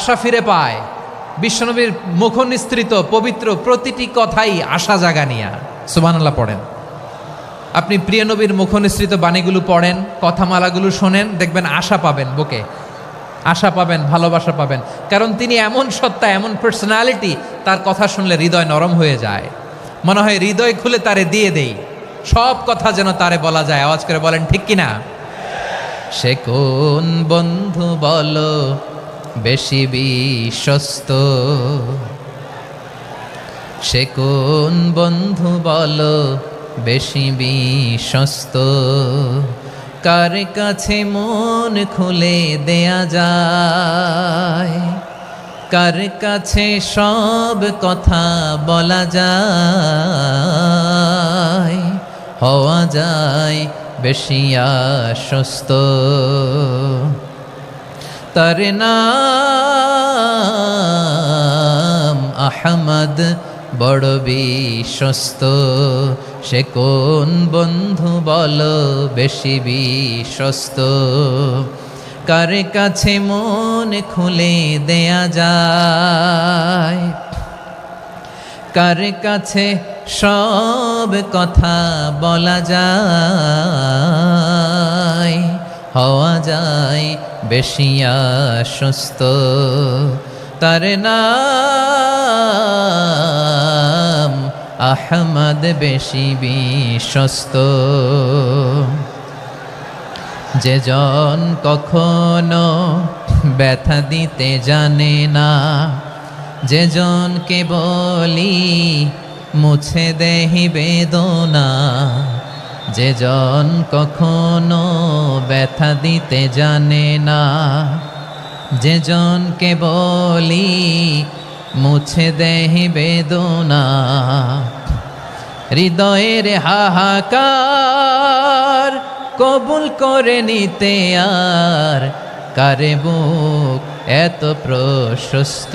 আশা ফিরে পায়। বিশ্বনবীর মুখনিসৃত পবিত্র প্রতিটি কথাই আশা জাগানিয়া। সুবহানাল্লাহ পড়েন। আপনি প্রিয় নবীর মুখনিসৃত বাণীগুলো পড়েন, কথামালাগুলো শোনেন, দেখবেন আশা পাবেন, বুকে আশা পাবেন, ভালোবাসা পাবেন। কারণ তিনি এমন সত্তা, এমন পার্সোনালিটি, তার কথা শুনলে হৃদয় নরম হয়ে যায়। মনে হয় হৃদয় খুলে তারে দিয়ে দেই, সব কথা যেন তারে বলা যায়। আওয়াজ করে বলেন ঠিক কিনা? সে কোন বন্ধু বলো বেশি বিশ্বস্ত, সে কোন বন্ধু বলো বেশি বিশ্বস্ত, কার কাছে মন খুলে দেয়া যায়, কার কাছে সব কথা বলা যায়, হওয়া যায় বেশি আশ্বস্ত। তার নাম আহমদ, বড় বিশ্বস্ত। সে কোন বন্ধু বলো বেশি বিশ্বস্ত, কার কাছে মন খুলে দেয়া যায়, কার কাছে সব কথা বলা যায়, হওয়া যায় বেশি আশ্বস্ত। তার নাম আহমদ, বেশি বিশ্বস্ত। যে জন কখনো ব্যথা দিতে জানে না, যে জনকে বলি মুছে দেহি বেদনা, যে জন কখনো ব্যথা দিতে জানে না, যে জনকে বলি মুছে দেহি বেদনা, হৃদয়ের হাহাকার কবুল করে নিতে আর কারে বুক এত প্রশস্ত।